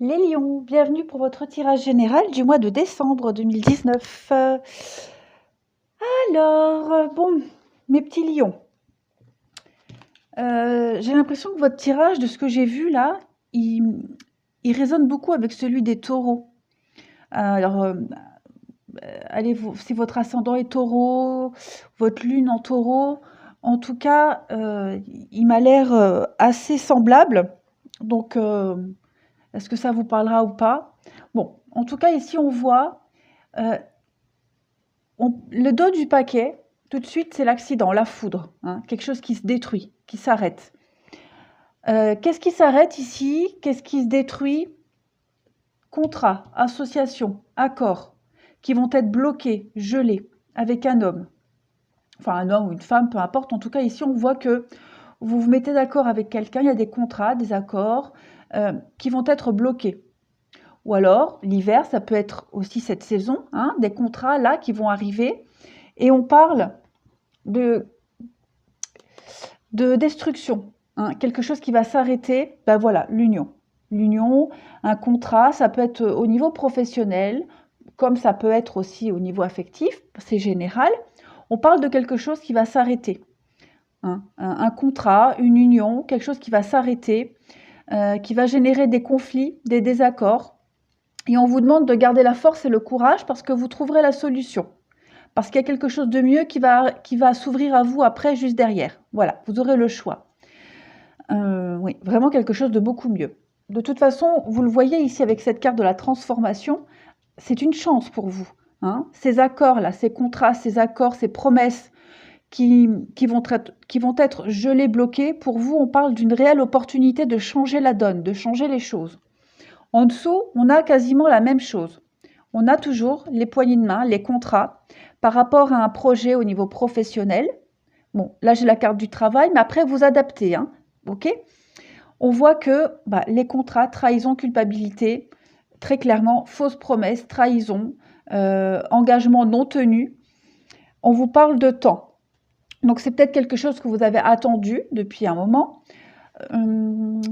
Les lions, bienvenue pour votre tirage général du mois de décembre 2019. Bon, mes petits lions, j'ai l'impression que votre tirage, de ce que j'ai vu là, il résonne beaucoup avec celui des taureaux. Alors, allez, si votre ascendant est taureau, votre lune en taureau, en tout cas, il m'a l'air assez semblable. Donc, est-ce que ça vous parlera ou pas? Bon, en tout cas, ici, on voit euh, le dos du paquet, tout de suite, c'est l'accident, la foudre, hein, quelque chose qui se détruit, qui s'arrête. Qu'est-ce qui s'arrête ici? Qu'est-ce qui se détruit? Contrat, association, accord, qui vont être bloqués, gelés, avec un homme. Enfin, un homme ou une femme, peu importe. En tout cas, ici, on voit que vous vous mettez d'accord avec quelqu'un, il y a des contrats, des accords qui vont être bloqués. Ou alors, l'hiver, ça peut être aussi cette saison, hein, des contrats là qui vont arriver. Et on parle de destruction, hein, quelque chose qui va s'arrêter, ben voilà, l'union. L'union, un contrat, ça peut être au niveau professionnel, comme ça peut être aussi au niveau affectif, c'est général. On parle de quelque chose qui va s'arrêter. Hein, un contrat, une union, quelque chose qui va s'arrêter, qui va générer des conflits, des désaccords. Et on vous demande de garder la force et le courage parce que vous trouverez la solution. Parce qu'il y a quelque chose de mieux qui va s'ouvrir à vous après, juste derrière. Voilà, vous aurez le choix. Oui, vraiment quelque chose de beaucoup mieux. De toute façon, vous le voyez ici avec cette carte de la transformation, c'est une chance pour vous. Hein. Ces accords-là, ces contrats, ces accords, ces promesses qui vont être gelés, bloqués, pour vous, on parle d'une réelle opportunité de changer la donne, de changer les choses. En dessous, on a quasiment la même chose. On a toujours les poignées de main, les contrats, par rapport à un projet au niveau professionnel. Bon, là, j'ai la carte du travail, mais après, vous adaptez. Hein, ok? On voit que les contrats, trahison, culpabilité, très clairement, fausses promesses, trahison, engagement non tenu. On vous parle de temps. Donc, c'est peut-être quelque chose que vous avez attendu depuis un moment.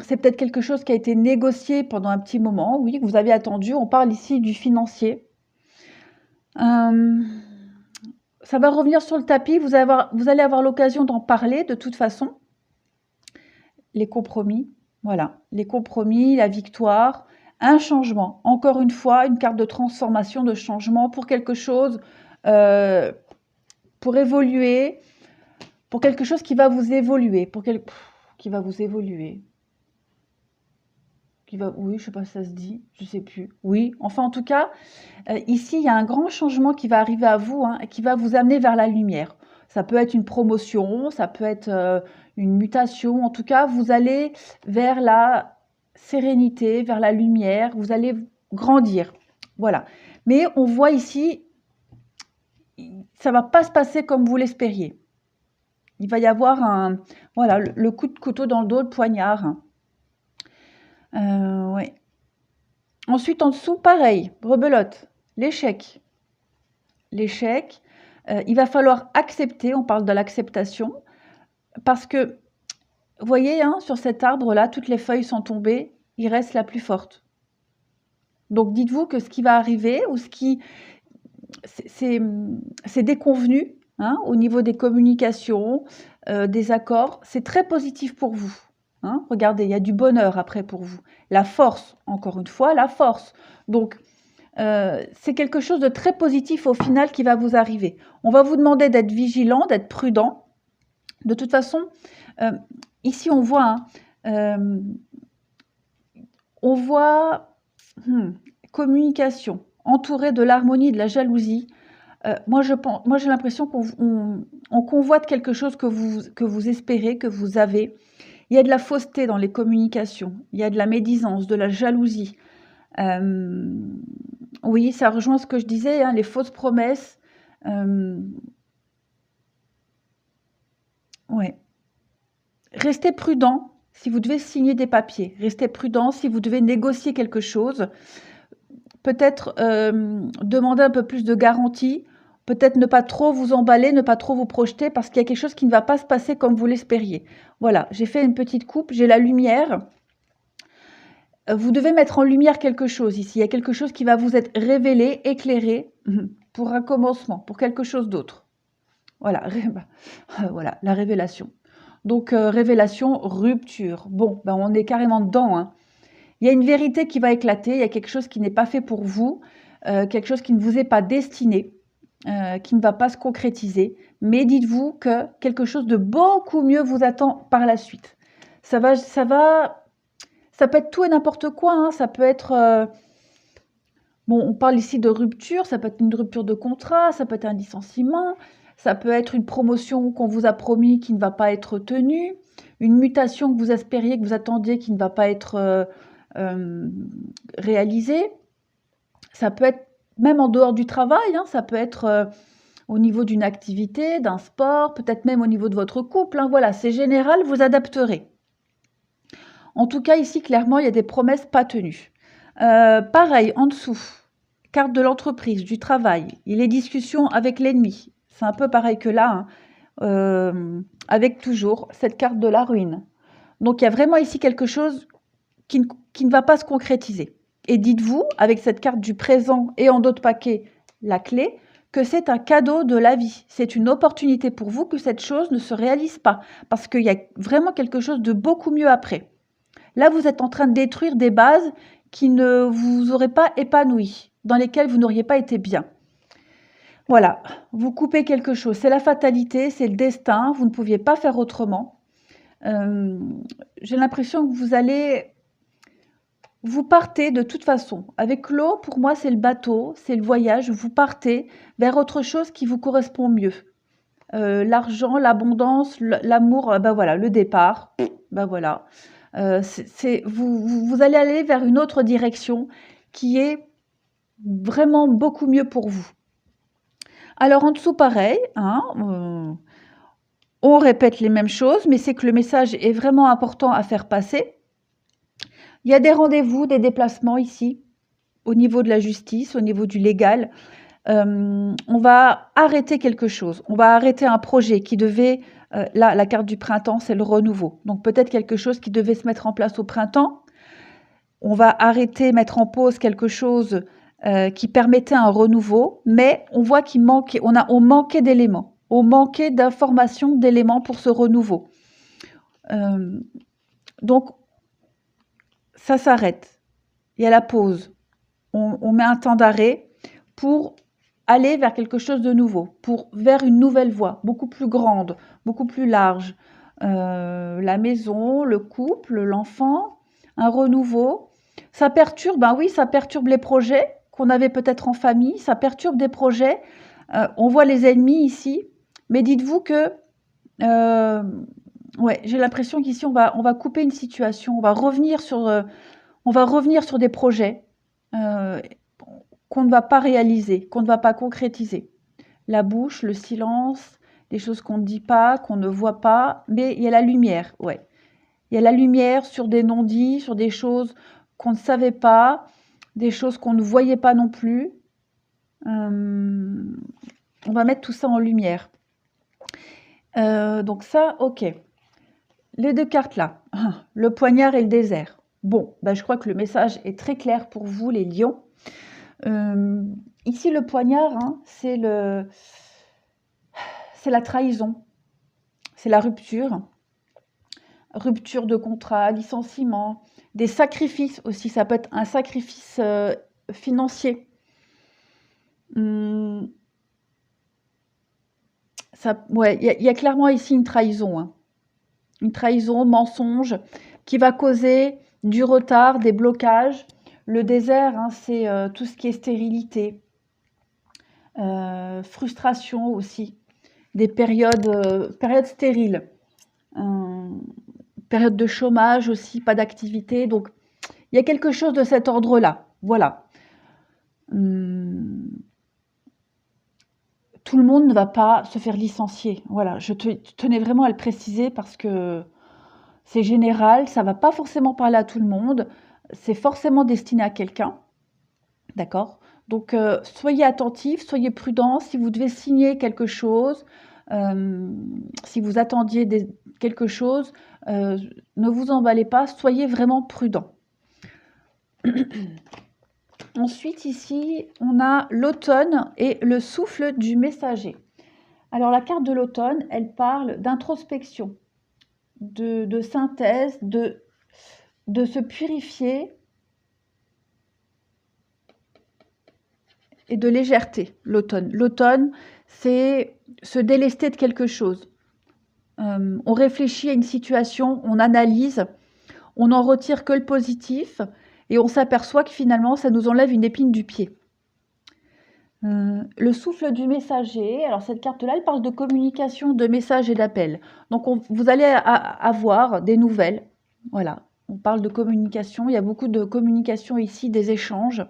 C'est peut-être quelque chose qui a été négocié pendant un petit moment, oui, que vous avez attendu. On parle ici du financier. Ça va revenir sur le tapis, vous allez avoir l'occasion d'en parler de toute façon. Les compromis, voilà, les compromis, la victoire, un changement. Encore une fois, une carte de transformation, de changement pour quelque chose, pour évoluer, pour quelque chose qui va vous évoluer, qui va vous évoluer. Oui, je sais pas si ça se dit, je sais plus. Oui, enfin en tout cas, ici il y a un grand changement qui va arriver à vous, hein, et qui va vous amener vers la lumière. Ça peut être une promotion, ça peut être une mutation. En tout cas, vous allez vers la sérénité, vers la lumière. Vous allez grandir, voilà. Mais on voit ici, ça va pas se passer comme vous l'espériez. Il va y avoir voilà, le coup de couteau dans le dos, le poignard. Ouais. Ensuite, en dessous, pareil, rebelote, l'échec. L'échec, il va falloir accepter, on parle de l'acceptation, parce que, vous voyez, hein, sur cet arbre-là, toutes les feuilles sont tombées, il reste la plus forte. Donc dites-vous que ce qui va arriver, ou c'est déconvenu, hein, au niveau des communications, des accords, c'est très positif pour vous. Hein. Regardez, il y a du bonheur après pour vous. La force, encore une fois, la force. Donc, c'est quelque chose de très positif au final qui va vous arriver. On va vous demander d'être vigilant, d'être prudent. De toute façon, ici on voit, communication entourée de l'harmonie, de la jalousie. Moi j'ai l'impression qu'on convoite quelque chose que vous espérez, que vous avez. Il y a de la fausseté dans les communications, il y a de la médisance, de la jalousie. Oui, ça rejoint ce que je disais, hein, les fausses promesses. Ouais. Restez prudent si vous devez signer des papiers. Restez prudent si vous devez négocier quelque chose. Peut-être demander un peu plus de garantie. Peut-être ne pas trop vous emballer, ne pas trop vous projeter parce qu'il y a quelque chose qui ne va pas se passer comme vous l'espériez. Voilà, j'ai fait une petite coupe, j'ai la lumière. Vous devez mettre en lumière quelque chose ici. Il y a quelque chose qui va vous être révélé, éclairé, pour un commencement, pour quelque chose d'autre. Voilà, voilà, la révélation. Donc, révélation, rupture. Bon, ben, on est carrément dedans, hein. Il y a une vérité qui va éclater, il y a quelque chose qui n'est pas fait pour vous, quelque chose qui ne vous est pas destiné, qui ne va pas se concrétiser. Mais dites-vous que quelque chose de beaucoup mieux vous attend par la suite. Ça peut être tout et n'importe quoi, hein. Ça peut être, bon, on parle ici de rupture, ça peut être une rupture de contrat, ça peut être un licenciement, ça peut être une promotion qu'on vous a promis qui ne va pas être tenue, une mutation que vous espériez, que vous attendiez qui ne va pas être réalisée. Ça peut être même en dehors du travail, hein, ça peut être au niveau d'une activité, d'un sport, peut-être même au niveau de votre couple, hein. Voilà, c'est général, vous adapterez. En tout cas, ici, clairement, il y a des promesses pas tenues. Pareil, en dessous, carte de l'entreprise, du travail, il est discussion avec l'ennemi. C'est un peu pareil que là, hein, avec toujours cette carte de la ruine. Donc, il y a vraiment ici quelque chose qui ne va pas se concrétiser. Et dites-vous, avec cette carte du présent et en d'autres paquets, la clé, que c'est un cadeau de la vie. C'est une opportunité pour vous que cette chose ne se réalise pas. Parce qu'il y a vraiment quelque chose de beaucoup mieux après. Là, vous êtes en train de détruire des bases qui ne vous auraient pas épanoui, dans lesquelles vous n'auriez pas été bien. Voilà, vous coupez quelque chose. C'est la fatalité, c'est le destin, vous ne pouviez pas faire autrement. J'ai l'impression que vous partez de toute façon. Avec l'eau, pour moi, c'est le bateau, c'est le voyage. Vous partez vers autre chose qui vous correspond mieux. L'argent, l'abondance, l'amour, ben voilà, le départ, ben voilà. Vous allez aller vers une autre direction qui est vraiment beaucoup mieux pour vous. Alors en dessous, pareil, hein, on répète les mêmes choses, mais c'est que le message est vraiment important à faire passer. Il y a des rendez-vous, des déplacements ici, au niveau de la justice, au niveau du légal. On va arrêter quelque chose, on va arrêter un projet qui devait, là, la carte du printemps, c'est le renouveau. Donc peut-être quelque chose qui devait se mettre en place au printemps. On va arrêter, mettre en pause quelque chose qui permettait un renouveau, mais on voit on manquait d'éléments, on manquait d'informations, d'éléments pour ce renouveau. Donc, ça s'arrête. Il y a la pause. On met un temps d'arrêt pour aller vers quelque chose de nouveau, vers une nouvelle voie, beaucoup plus grande, beaucoup plus large. La maison, le couple, l'enfant, un renouveau. Ça perturbe, ben oui, ça perturbe les projets qu'on avait peut-être en famille, ça perturbe des projets. On voit les ennemis ici, mais dites-vous que, ouais, j'ai l'impression qu'ici on va couper une situation, on va revenir sur des projets qu'on ne va pas réaliser, qu'on ne va pas concrétiser. La bouche, le silence, des choses qu'on ne dit pas, qu'on ne voit pas, mais il y a la lumière, ouais. Il y a la lumière sur des non-dits, sur des choses qu'on ne savait pas, des choses qu'on ne voyait pas non plus. On va mettre tout ça en lumière. Donc ça, ok. Les deux cartes là, le poignard et le désert. Bon, ben je crois que le message est très clair pour vous, les lions. Ici, le poignard, hein, c'est la trahison, c'est la rupture. Rupture de contrat, licenciement, des sacrifices aussi. Ça peut être un sacrifice financier. Ouais, il y a clairement ici une trahison. Hein. Une trahison, mensonge, qui va causer du retard, des blocages. Le désert, hein, c'est tout ce qui est stérilité, frustration aussi, des périodes stériles, période de chômage aussi, pas d'activité. Donc, il y a quelque chose de cet ordre-là. Voilà. Tout le monde ne va pas se faire licencier. Voilà, je tenais vraiment à le préciser parce que c'est général, ça ne va pas forcément parler à tout le monde, c'est forcément destiné à quelqu'un. D'accord ? Donc, soyez attentifs, soyez prudents. Si vous devez signer quelque chose, si vous attendiez quelque chose, ne vous emballez pas, soyez vraiment prudents. Ensuite, ici, on a l'automne et le souffle du messager. Alors, la carte de l'automne, elle parle d'introspection, de synthèse, de se purifier et de légèreté, l'automne. L'automne, c'est se délester de quelque chose. On réfléchit à une situation, on analyse, on n'en retire que le positif et on s'aperçoit que finalement, ça nous enlève une épine du pied. Le souffle du messager, alors cette carte-là, elle parle de communication, de messages et d'appels. Donc vous allez avoir des nouvelles. Voilà, on parle de communication, il y a beaucoup de communication ici, des échanges,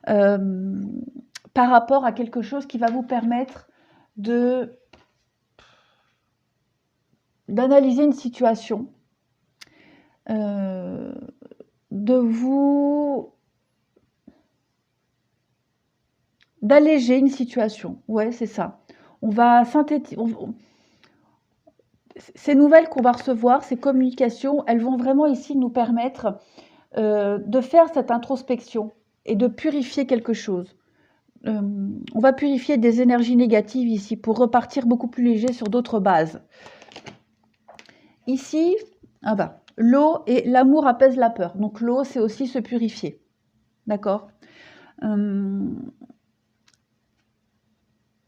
par rapport à quelque chose qui va vous permettre d'analyser une situation, d'alléger une situation. Ouais, c'est ça. On va synthétiser. Ces nouvelles qu'on va recevoir, ces communications, elles vont vraiment ici nous permettre de faire cette introspection et de purifier quelque chose. On va purifier des énergies négatives ici pour repartir beaucoup plus léger sur d'autres bases. Ici, l'eau et l'amour apaise la peur. Donc l'eau, c'est aussi se purifier. D'accord.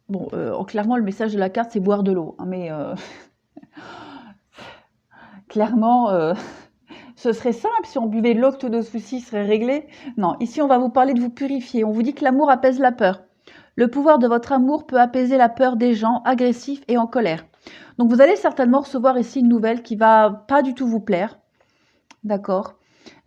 Bon, clairement, le message de la carte, c'est boire de l'eau. Hein, mais clairement, ce serait simple si on buvait de l'eau que tous nos soucis seraient réglés. Non, ici, on va vous parler de vous purifier. On vous dit que l'amour apaise la peur. Le pouvoir de votre amour peut apaiser la peur des gens agressifs et en colère. Donc, vous allez certainement recevoir ici une nouvelle qui va pas du tout vous plaire. D'accord.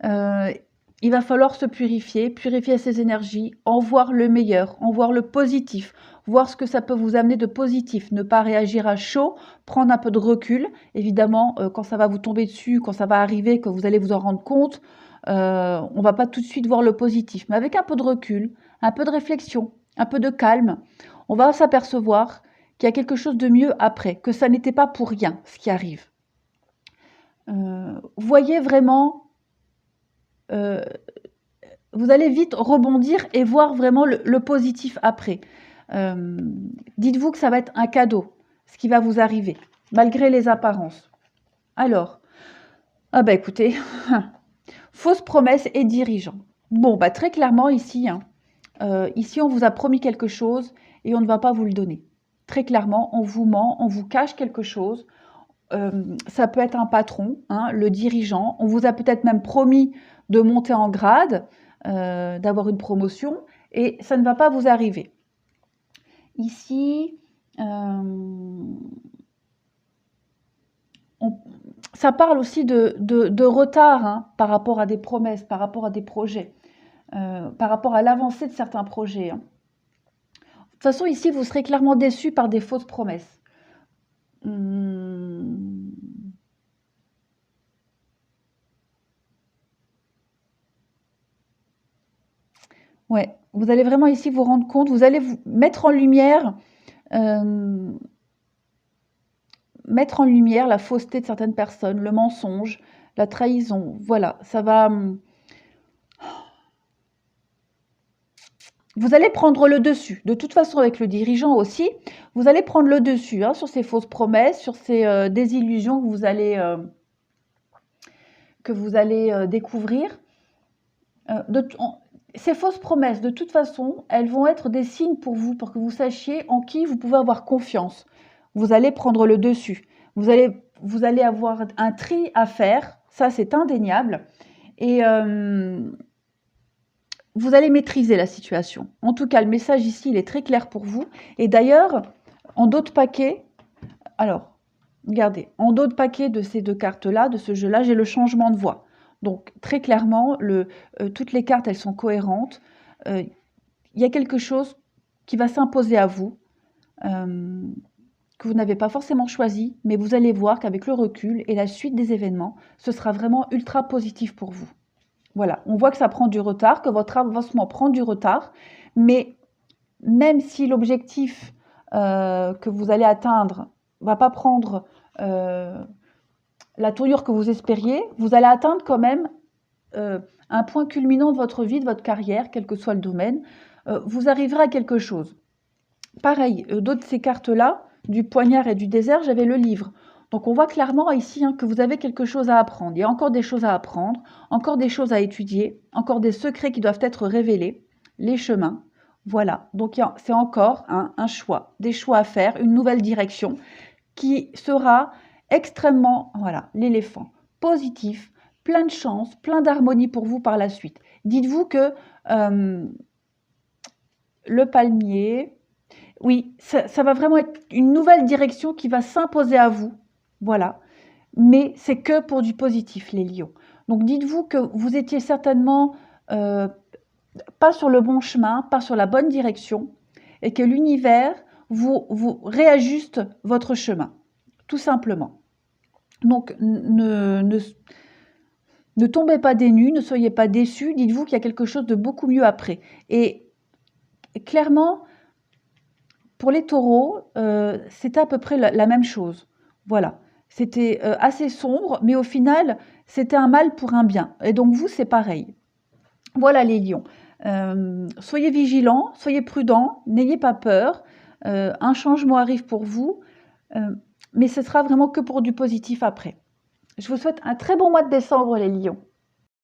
Il va falloir se purifier ses énergies, en voir le meilleur, en voir le positif, voir ce que ça peut vous amener de positif, ne pas réagir à chaud, prendre un peu de recul. Évidemment, quand ça va vous tomber dessus, quand ça va arriver, que vous allez vous en rendre compte, on va pas tout de suite voir le positif, mais avec un peu de recul, un peu de réflexion, un peu de calme, on va s'apercevoir qu'il y a quelque chose de mieux après, que ça n'était pas pour rien ce qui arrive. Voyez vraiment, vous allez vite rebondir et voir vraiment le positif après. Dites-vous que ça va être un cadeau, ce qui va vous arriver, malgré les apparences. Alors, écoutez, fausse promesse et dirigeant. Bon, très clairement ici, ici on vous a promis quelque chose et on ne va pas vous le donner. Très clairement, on vous ment, on vous cache quelque chose. Ça peut être un patron, le dirigeant. On vous a peut-être même promis de monter en grade, d'avoir une promotion, et ça ne va pas vous arriver. Ici, ça parle aussi de retard par rapport à des promesses, par rapport à des projets, par rapport à l'avancée de certains projets. De toute façon, ici, vous serez clairement déçu par des fausses promesses. Ouais, vous allez vraiment ici vous rendre compte, vous allez vous mettre en lumière la fausseté de certaines personnes, le mensonge, la trahison. Voilà, ça va. Vous allez prendre le dessus. De toute façon, avec le dirigeant aussi, vous allez prendre le dessus sur ces fausses promesses, sur ces désillusions que vous allez découvrir. Ces fausses promesses, de toute façon, elles vont être des signes pour vous, pour que vous sachiez en qui vous pouvez avoir confiance. Vous allez prendre le dessus. Vous allez avoir un tri à faire, ça c'est indéniable. Et vous allez maîtriser la situation. En tout cas, le message ici, il est très clair pour vous. Et d'ailleurs, en dos de paquet, alors, regardez, en dos de paquet de ces deux cartes-là, de ce jeu-là, j'ai le changement de voix. Donc, très clairement, toutes les cartes, elles sont cohérentes. Il y a quelque chose qui va s'imposer à vous, que vous n'avez pas forcément choisi, mais vous allez voir qu'avec le recul et la suite des événements, ce sera vraiment ultra positif pour vous. Voilà, on voit que ça prend du retard, que votre avancement prend du retard, mais même si l'objectif que vous allez atteindre ne va pas prendre la tournure que vous espériez, vous allez atteindre quand même un point culminant de votre vie, de votre carrière, quel que soit le domaine. Vous arriverez à quelque chose. Pareil, d'autres de ces cartes-là, du poignard et du désert, j'avais le livre. Donc on voit clairement ici que vous avez quelque chose à apprendre. Il y a encore des choses à apprendre, encore des choses à étudier, encore des secrets qui doivent être révélés, les chemins. Voilà, donc c'est encore un choix, des choix à faire, une nouvelle direction qui sera extrêmement, voilà, l'éléphant, positif, plein de chance, plein d'harmonie pour vous par la suite. Dites-vous que le palmier, oui, ça va vraiment être une nouvelle direction qui va s'imposer à vous, voilà. Mais c'est que pour du positif, les lions. Donc dites-vous que vous étiez certainement pas sur le bon chemin, pas sur la bonne direction, et que l'univers vous réajuste votre chemin, tout simplement. Donc ne tombez pas des nues, ne soyez pas déçus, dites-vous qu'il y a quelque chose de beaucoup mieux après. Et clairement, pour les taureaux, c'était à peu près la même chose. Voilà. C'était assez sombre, mais au final, c'était un mal pour un bien. Et donc vous, c'est pareil. Voilà les lions. Soyez vigilants, soyez prudents, n'ayez pas peur. Un changement arrive pour vous, mais ce sera vraiment que pour du positif après. Je vous souhaite un très bon mois de décembre, les lions.